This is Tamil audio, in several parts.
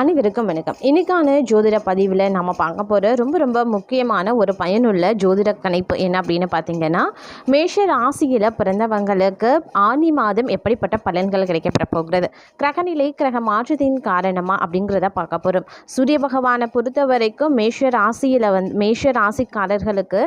அனைவருக்கும் வணக்கம். இன்னைக்கான ஜோதிட பதிவில் நம்ம பார்க்க போகிற ரொம்ப ரொம்ப முக்கியமான ஒரு பயனுள்ள ஜோதிட கணிப்பு என்ன அப்படின்னு பார்த்தீங்கன்னா, மேஷ ராசியில் பிறந்தவங்களுக்கு ஆனி மாதம் எப்படிப்பட்ட பலன்கள் கிடைக்கப்பட போகிறது, கிரகநிலை கிரக மாற்றத்தின் காரணமாக அப்படிங்கிறத பார்க்க போகிறோம். சூரிய பகவானை பொறுத்த வரைக்கும் மேஷ ராசியில் மேஷ ராசிக்காரர்களுக்கு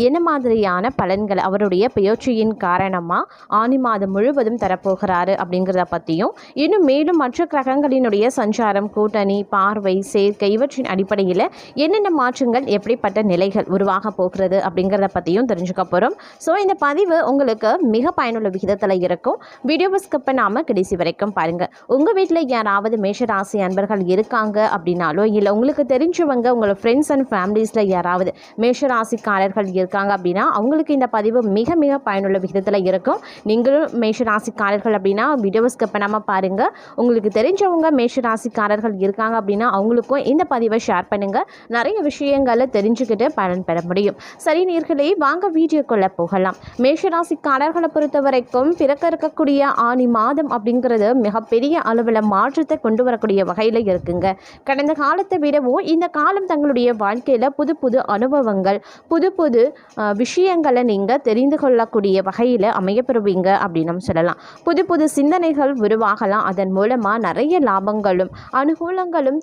என்ன மாதிரியான பலன்கள் அவருடைய பெயர்ச்சியின் காரணமாக ஆனி மாதம் முழுவதும் தரப்போகிறாரு அப்படிங்கிறத பற்றியும், இன்னும் மேலும் மற்ற கிரகங்களினுடைய சஞ்சாரம், கூட்டணி, பார்வை, சேர்க்கை இவற்றின் அடிப்படையில் என்னென்ன மாற்றங்கள் எப்படிப்பட்ட நிலைகள் உருவாக போகிறது அப்படிங்கிறத பற்றியும் தெரிஞ்சுக்க போகிறோம். ஸோ இந்த பதிவு உங்களுக்கு மிக பயனுள்ள விகிதத்தில் இருக்கும். வீடியோவை ஸ்கிப் பண்ணாமல் கடைசி வரைக்கும் பாருங்கள். உங்கள் வீட்டில் யாராவது மேஷராசி அன்பர்கள் இருக்காங்க அப்படின்னாலோ, இல்லை உங்களுக்கு தெரிஞ்சவங்க உங்களோட ஃப்ரெண்ட்ஸ் அண்ட் ஃபேமிலிஸில் யாராவது மேஷராசிக்காரர்கள் இருக்காங்க அப்படின்னா அவங்களுக்கு இந்த பதிவு மிக மிக பயனுள்ள விகிதத்தில் இருக்கும். நீங்களும் மேஷராசிக்காரர்கள் அப்படின்னா வீடியோவை ஸ்கிப் பண்ணாமல் பாருங்கள். உங்களுக்கு தெரிஞ்சவங்க மேஷராசிக்காரர்கள் இருக்காங்க அப்படின்னா அவங்களுக்கும் இந்த பதிவை ஷேர் பண்ணுங்கள். நிறைய விஷயங்களை தெரிஞ்சுக்கிட்டு பலன் பெற முடியும். சரி நேயர்களே, வாங்க வீடியோக்குள்ளே போகலாம். மேஷராசிக்காரர்களை பொறுத்த வரைக்கும் பிறக்க இருக்கக்கூடிய ஆனி மாதம் அப்படிங்கிறது மிகப்பெரிய அளவில் மாற்றத்தை கொண்டு வரக்கூடிய வகையில் இருக்குங்க. கடந்த காலத்தை விடவும் இந்த காலம் தங்களுடைய வாழ்க்கையில் புது புது அனுபவங்கள், புது புது விஷயங்களை நீங்கள் தெரிந்து கொள்ளக்கூடிய வகையில் அமையப்பெறுவீங்க அப்படின்னு சொல்லலாம். புது புது சிந்தனைகள் உருவாகலாம். அதன் மூலமாக நிறைய லாபங்களும் அனுகூலங்களும்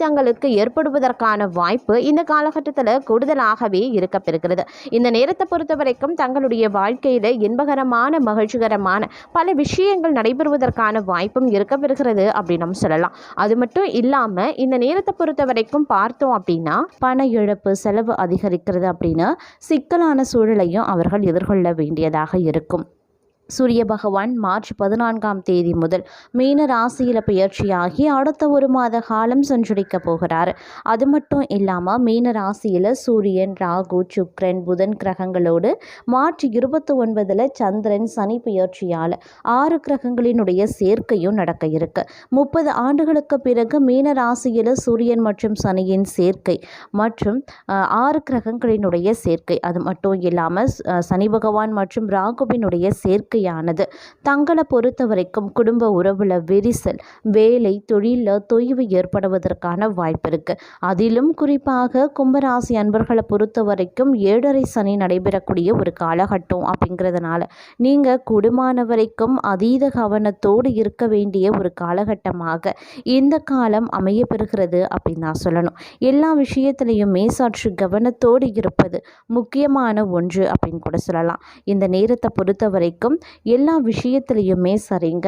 தங்களுக்கு ஏற்படுவதற்கான வாய்ப்பு இந்த காலகட்டத்தில் கூடுதலாகவே இருக்கப்பெறுகிறது. இந்த நேரத்தை பொறுத்த வரைக்கும் தங்களுடைய வாழ்க்கையில் இன்பகரமான, மகிழ்ச்சிகரமான பல விஷயங்கள் நடைபெறுவதற்கான வாய்ப்பும் இருக்கப்பெறுகிறது அப்படின்னு சொல்லலாம். அது மட்டும் இல்லாமல் இந்த நேரத்தை பொறுத்த வரைக்கும் பார்த்தோம் அப்படின்னா பண இழப்பு, செலவு அதிகரிக்கிறது அப்படின்னு சிக்கலான சூழலையும் அவர்கள் எதிர்கொள்ள வேண்டியதாக இருக்கும். சூரிய பகவான் மார்ச் 14 முதல் மீன ராசியில் பெயர்ச்சியாகி அடுத்த ஒரு மாத காலம் சஞ்சரிக்க போகிறார். அது மட்டும் இல்லாமல் மீன ராசியில் சூரியன், ராகு, சுக்கிரன், புதன் கிரகங்களோடு மார்ச் 29 சந்திரன், சனி பெயர்ச்சியால் 6 கிரகங்களினுடைய சேர்க்கையும் நடக்க இருக்கு. 30 ஆண்டுகளுக்கு பிறகு மீன ராசியில் சூரியன் மற்றும் சனியின் சேர்க்கை மற்றும் 6 கிரகங்களினுடைய சேர்க்கை. அது மட்டும் இல்லாமல் சனி பகவான் மற்றும் ராகுவினுடைய சேர்க்கை தங்களை பொறுத்த வரைக்கும் குடும்ப உறவுல விரிசல், வேலை தொழிலில் தொய்வு ஏற்படுவதற்கான வாய்ப்பு இருக்கு. அதிலும் குறிப்பாக கும்பராசி அன்பர்களை பொறுத்த வரைக்கும் 7.5 சனி நடைபெறக்கூடிய ஒரு காலகட்டம் அப்படிங்கிறதுனால நீங்க கூடுமான வரைக்கும் அதீத கவனத்தோடு இருக்க வேண்டிய ஒரு காலகட்டமாக இந்த காலம் அமைய பெறுகிறது அப்படின்னு நான் சொல்லணும். எல்லா விஷயத்திலையுமே சற்று கவனத்தோடு இருப்பது முக்கியமான ஒன்று அப்படின்னு கூட சொல்லலாம். இந்த நேரத்தை பொறுத்த வரைக்கும் எல்லா விஷயத்துலையுமே சரிங்க,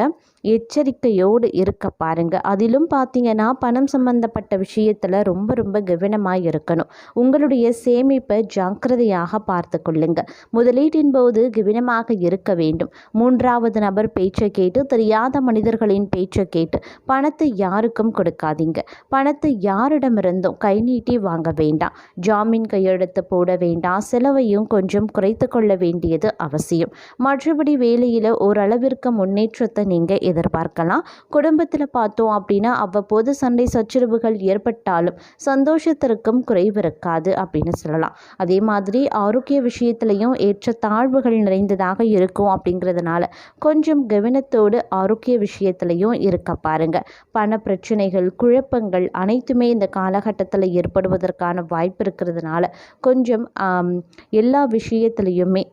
எச்சரிக்கையோடு இருக்க பாருங்க. அதிலும் பார்த்தீங்கன்னா பணம் சம்பந்தப்பட்ட விஷயத்தில் ரொம்ப ரொம்ப கவனமாக இருக்கணும். உங்களுடைய சேமிப்பை ஜாக்கிரதையாக பார்த்து கொள்ளுங்க. முதலீட்டின் போது கவனமாக இருக்க வேண்டும். 3வது நபர் பேச்சை கேட்டு, தெரியாத மனிதர்களின் பேச்சை கேட்டு பணத்தை யாருக்கும் கொடுக்காதீங்க. பணத்தை யாரிடமிருந்தும் கை நீட்டி வாங்க வேண்டாம். ஜாமீன் கையெழுத்து போட வேண்டாம். செலவையும் கொஞ்சம் குறைத்து கொள்ள வேண்டியது அவசியம். மற்றபடி வேலையில் ஓரளவிற்கு முன்னேற்றத்தை நீங்கள் எதிர்பார்க்கலாம். குடும்பத்தில் பார்த்தோம் அப்படின்னா அவ்வப்போது சண்டை சச்சரவுகள் ஏற்பட்டாலும் சந்தோஷத்திற்கும் குறைவு இருக்காது அப்படின்னு சொல்லலாம். அதே மாதிரி ஆரோக்கிய விஷயத்திலையும் ஏற்ற தாழ்வுகள் நிறைந்ததாக இருக்கும். அப்படிங்கிறதுனால கொஞ்சம் கவனத்தோடு ஆரோக்கிய விஷயத்திலையும் இருக்க பாருங்க. பண பிரச்சனைகள், குழப்பங்கள் அனைத்துமே இந்த காலகட்டத்தில் ஏற்படுவதற்கான வாய்ப்பு இருக்கிறதுனால கொஞ்சம் எல்லா விஷயத்திலையுமே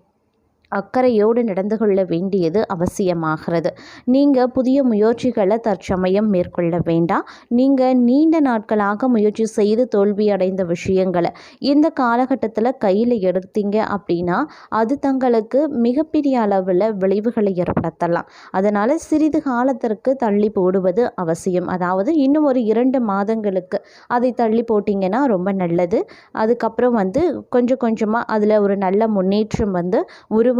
அக்கறையோடு நடந்து கொள்ள வேண்டியது அவசியமாகிறது. நீங்கள் புதிய முயற்சிகளை தற்சமயம் மேற்கொள்ள வேண்டாம். நீங்கள் நீண்ட நாட்களாக முயற்சி செய்து தோல்வி அடைந்த விஷயங்களை இந்த காலகட்டத்தில் கையில் எடுத்தீங்க அப்படின்னா அது தங்களுக்கு மிகப்பெரிய அளவில் விளைவுகளை ஏற்படுத்தலாம். அதனால் சிறிது காலத்திற்கு தள்ளி போடுவது அவசியம். அதாவது இன்னும் ஒரு 2 மாதங்களுக்கு அதை தள்ளி போட்டிங்கன்னா ரொம்ப நல்லது. அதுக்கப்புறம் கொஞ்சம் கொஞ்சமாக அதில் ஒரு நல்ல முன்னேற்றம் உருவாக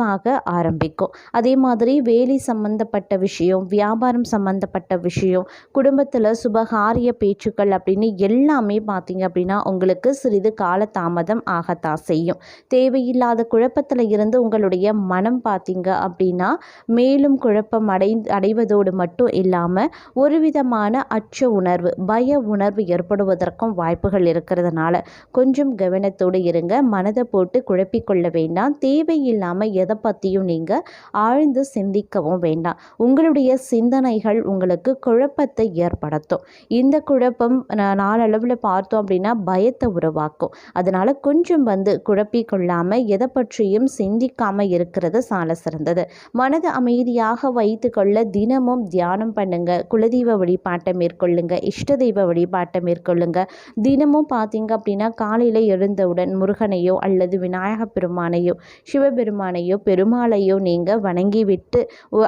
ஆரம்பிக்கும். அதே மாதிரி வேலை சம்பந்தப்பட்ட விஷயம், வியாபாரம் சம்பந்தப்பட்ட விஷயம், குடும்பத்தில் சுபகாரிய பேச்சுக்கள் அப்படின்னு எல்லாமே பார்த்தீங்க அப்படின்னா உங்களுக்கு சிறிது கால தாமதம் ஆகத்தான் செய்யும். தேவையில்லாத குழப்பத்தில் இருந்து உங்களுடைய மனம் பார்த்தீங்க அப்படின்னா மேலும் குழப்பம் அடைவதோடு மட்டும் இல்லாமல் ஒரு விதமான அச்ச உணர்வு, பய உணர்வு ஏற்படுவதற்கும் வாய்ப்புகள் இருக்கிறதுனால கொஞ்சம் கவனத்தோடு இருங்க. மனதை போட்டு குழப்பிக்கொள்ள வேண்டாம். தேவையில்லாமல் எதை பற்றியும் நீங்கள் ஆழ்ந்து சிந்திக்கவும் வேண்டாம். உங்களுடைய சிந்தனைகள் உங்களுக்கு குழப்பத்தை ஏற்படுத்தும். இந்த குழப்பம் நாளளவில் பார்த்தோம் அப்படின்னா பயத்தை உருவாக்கும். அதனால் கொஞ்சம் குழப்பிக்கொள்ளாமல் எதை பற்றியும் சிந்திக்காமல் இருக்கிறது சால சிறந்தது. மனதை அமைதியாக வைத்து கொள்ள தினமும் தியானம் பண்ணுங்க, குலதெய்வ வழிபாட்டை மேற்கொள்ளுங்க, இஷ்ட தெய்வ வழிபாட்டை மேற்கொள்ளுங்க. தினமும் பார்த்தீங்க அப்படின்னா காலையில் எழுந்தவுடன் முருகனையோ அல்லது விநாயக பெருமானையோ சிவபெருமானையோ பெருமாளையோ நீங்கள் வணங்கி விட்டு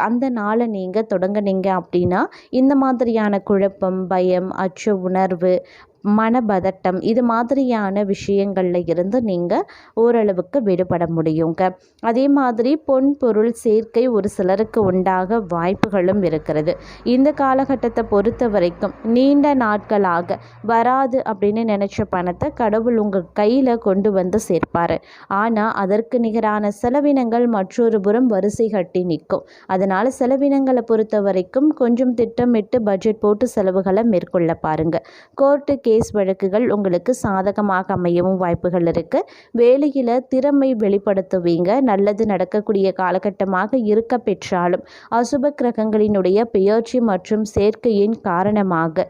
அந்த நாளை நீங்கள் தொடங்குனீங்க அப்படின்னா இந்த மாதிரியான குழப்பம், பயம், அச்ச உணர்வு, மனபதட்டம் இது மாதிரியான விஷயங்களில் இருந்து நீங்கள் ஓரளவுக்கு விடுபட முடியுங்க. அதே மாதிரி பொன் பொருள் சேர்க்கை ஒரு சிலருக்கு உண்டாக வாய்ப்புகளும் இருக்கிறது. இந்த காலகட்டத்தை பொறுத்த வரைக்கும் நீண்ட நாட்களாக வராது அப்படின்னு நினச்ச பணத்தை கடவுள் உங்கள் கையில் கொண்டு வந்து சேர்ப்பார். ஆனால் அதற்கு நிகரான செலவினங்கள் மற்றொரு புறம் வரிசை கட்டி நிற்கும். அதனால் செலவினங்களை பொறுத்த வரைக்கும் கொஞ்சம் திட்டமிட்டு பட்ஜெட் போட்டு செலவுகளை மேற்கொள்ள பாருங்கள். கோர்ட்டு கேஸ் வழக்குகள் உங்களுக்கு சாதகமாக அமையவும் வாய்ப்புகள் இருக்குது. வேலையில் திறமை வெளிப்படுத்துவீங்க. நல்லது நடக்கக்கூடிய காலகட்டமாக இருக்க பெற்றாலும் அசுப கிரகங்களினுடைய பெயர்ச்சி மற்றும் சேர்க்கையின் காரணமாக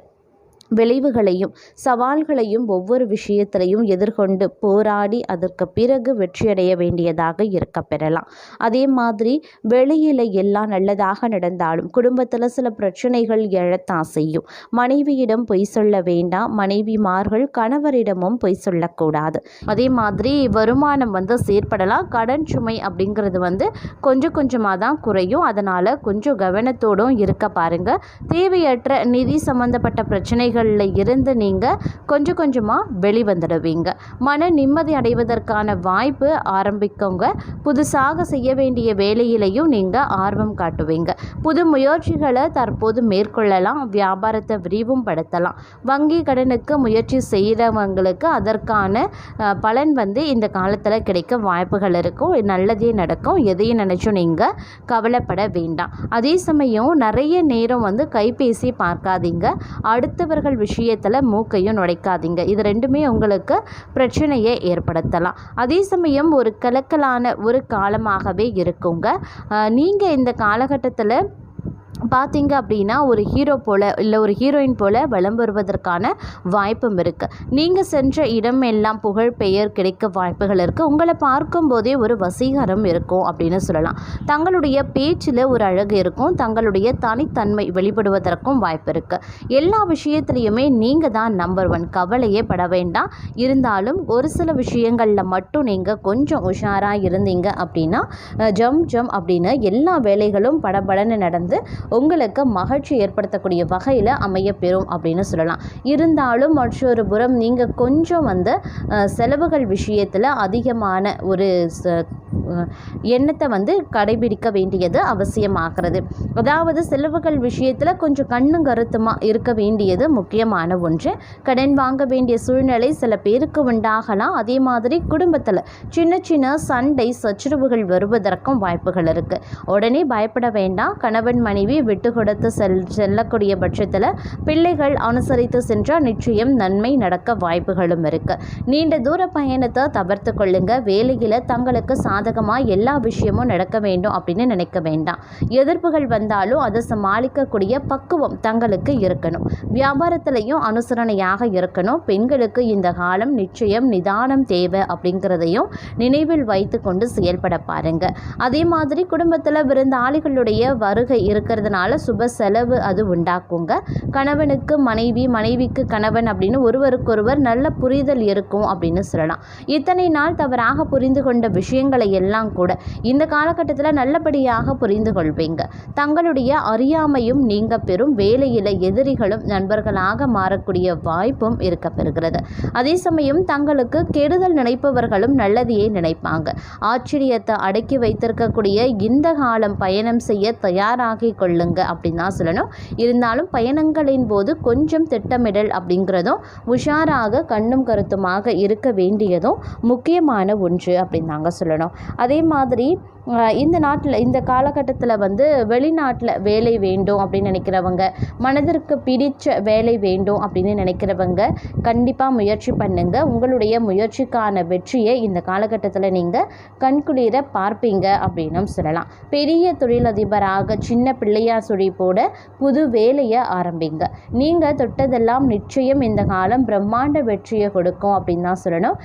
விளைவுகளையும் சவால்களையும் ஒவ்வொரு விஷயத்திலையும் எதிர்கொண்டு போராடி அதற்கு பிறகு வெற்றியடைய வேண்டியதாக இருக்க பெறலாம். அதே மாதிரி வெளியில் எல்லாம் நல்லதாக நடந்தாலும் குடும்பத்தில் சில பிரச்சனைகள் எழத்தான் செய்யும். மனைவியிடம் பொய் சொல்ல வேண்டாம். மனைவிமார்கள் கணவரிடமும் பொய் சொல்லக்கூடாது. அதே மாதிரி வருமானம் செயற்படலாம். கடன் சுமை அப்படிங்கிறது கொஞ்சம் கொஞ்சமாக தான் குறையும். அதனால் கொஞ்சம் கவனத்தோடும் இருக்க பாருங்கள். தேவையற்ற நிதி சம்பந்தப்பட்ட பிரச்சனைகள் இருந்து நீங்கள் கொஞ்சம் கொஞ்சமாக வெளிவந்துடுவீங்க. மன நிம்மதி அடைவதற்கான வாய்ப்பு ஆரம்பிக்கோங்க. புதுசாக செய்ய வேண்டிய வேலையிலையும் நீங்கள் ஆர்வம் காட்டுவீங்க. புது முயற்சிகளை தற்போது மேற்கொள்ளலாம். வியாபாரத்தை விரிவும் படுத்தலாம். வங்கி கடனுக்கு முயற்சி செய்கிறவங்களுக்கு அதற்கான பலன் இந்த காலத்தில் கிடைக்க வாய்ப்புகள் இருக்கும். நல்லதே நடக்கும். எதையும் நினச்சும் நீங்கள் கவலைப்பட வேண்டாம். அதே சமயம் நிறைய நேரம் கைபேசி பார்க்காதீங்க. அடுத்தவர்கள் விஷயத்தில் மூக்கையும் நுழைக்காதீங்க. இது ரெண்டுமே உங்களுக்கு பிரச்சனையை ஏற்படுத்தலாம். அதே சமயம் ஒரு கலக்கலான ஒரு காலமாகவே இருக்குங்க. நீங்கள் இந்த காலகட்டத்தில் பார்த்தீங்க அப்படின்னா ஒரு ஹீரோ போல் இல்லை ஒரு ஹீரோயின் போல் வலம் வருவதற்கான வாய்ப்பும் இருக்குது. நீங்கள் சென்ற இடம் எல்லாம் புகழ் பெயர் கிடைக்க வாய்ப்புகள் இருக்குது. உங்களை பார்க்கும்போதே ஒரு வசீகரம் இருக்கும் அப்படின்னு சொல்லலாம். தங்களுடைய பேச்சில் ஒரு அழகு இருக்கும். தங்களுடைய தனித்தன்மை வெளிப்படுவதற்கும் வாய்ப்பு இருக்குது. எல்லா விஷயத்துலையுமே நீங்கள் தான் நம்பர் 1. கவலையே பட வேண்டாம். இருந்தாலும் ஒரு சில விஷயங்களில் மட்டும் நீங்கள் கொஞ்சம் உஷாராக இருந்தீங்க அப்படின்னா ஜம் அப்படின்னு எல்லா வேலைகளும் படபடன்னு நடந்து உங்களுக்கு மகிழ்ச்சி ஏற்படுத்தக்கூடிய வகையில் அமையப்பெறும் அப்படின்னு சொல்லலாம். இருந்தாலும் மற்றொரு புறம் நீங்கள் கொஞ்சம் செலவுகள் விஷயத்தில் அதிகமான ஒரு எண்ணத்தை கடைபிடிக்க வேண்டியது அவசியமாகிறது. அதாவது செலவுகள் விஷயத்தில் கொஞ்சம் கண்ணும் கருத்துமாக இருக்க வேண்டியது முக்கியமான ஒன்று. கடன் வாங்க வேண்டிய சூழ்நிலை சில பேருக்கு உண்டாகலாம். அதே மாதிரி குடும்பத்தில் சின்ன சின்ன சண்டை சச்சரவுகள் வருவதற்கும் வாய்ப்புகள் இருக்குது. உடனே பயப்பட வேண்டாம். கணவன் மனைவி விட்டு கொடுத்து செல்லக்கூடிய பட்சத்தில் பிள்ளைகள் அனுசரித்து சென்றால் நிச்சயம் நன்மை நடக்க வாய்ப்புகளும் இருக்குது. நீண்ட தூர பயணத்தை தவிர்த்து கொள்ளுங்க. வேலையில் தங்களுக்கு சாதகமாக எல்லா விஷயமும் நடக்க வேண்டும் அப்படின்னு நினைக்க வேண்டாம். எதிர்ப்புகள் வந்தாலும் அதை சமாளிக்கக்கூடிய பக்குவம் தங்களுக்கு இருக்கணும். வியாபாரத்திலையும் அனுசரணையாக இருக்கணும். பெண்களுக்கு இந்த காலம் நிச்சயம் நிதானம் தேவை அப்படிங்கிறதையும் நினைவில் வைத்து கொண்டு செயல்பட பாருங்க. அதே மாதிரி குடும்பத்தில் விருந்தாளிகளுடைய வருகை இருக்கிறதுனால சுப செலவு அது உண்டாக்குங்க. கணவனுக்கு மனைவி, மனைவிக்கு கணவன் அப்படின்னு ஒருவருக்கொருவர் நல்ல புரிதல் இருக்கும் அப்படின்னு சொல்லலாம். இத்தனை நாள் தவறாக புரிந்து கொண்ட விஷயங்களை எல்லாம் கூட இந்த காலகட்டத்தில் நல்லபடியாக புரிந்து கொள்வீங்க. தங்களுடைய அறியாமையும் நீங்க பெறும். வேலையில் எதிரிகளும் நண்பர்களாக மாறக்கூடிய வாய்ப்பும் இருக்க பெறுகிறது. அதே சமயம் தங்களுக்கு கெடுதல் நினைப்பவர்களும் நல்லதையே நினைப்பாங்க. ஆச்சரியத்தை அடக்கி வைத்திருக்கக்கூடிய இந்த காலம் பயணம் செய்ய தயாராகி கொள்ளுங்க அப்படின்னு தான் சொல்லணும். இருந்தாலும் பயணங்களின் போது கொஞ்சம் திட்டமிடல் அப்படிங்கிறதும் உஷாராக கண்ணும் கருத்துமாக இருக்க வேண்டியதும் முக்கியமான ஒன்று அப்படின்னு தாங்க சொல்லணும். அதே மாதிரி இந்த காலகட்டத்தில் வந்து வெளிநாட்டில் வேலை வேண்டும் அப்படின்னு நினைக்கிறவங்க, மனதிற்கு பிடிச்ச வேலை வேண்டும் அப்படின்னு நினைக்கிறவங்க கண்டிப்பாக முயற்சி பண்ணுங்க. உங்களுடைய முயற்சிக்கான வெற்றியை இந்த காலகட்டத்தில் நீங்கள் கண்குளிர பார்ப்பீங்க அப்படின்னும் சொல்லலாம். பெரிய தொழிலதிபராக சின்ன பிள்ளையா சுழி போட புது வேலையை ஆரம்பிங்க. நீங்கள் தொட்டதெல்லாம் நிச்சயம் இந்த காலம் பிரம்மாண்ட வெற்றியை கொடுக்கும் அப்படின்னு தான் சொல்லணும்.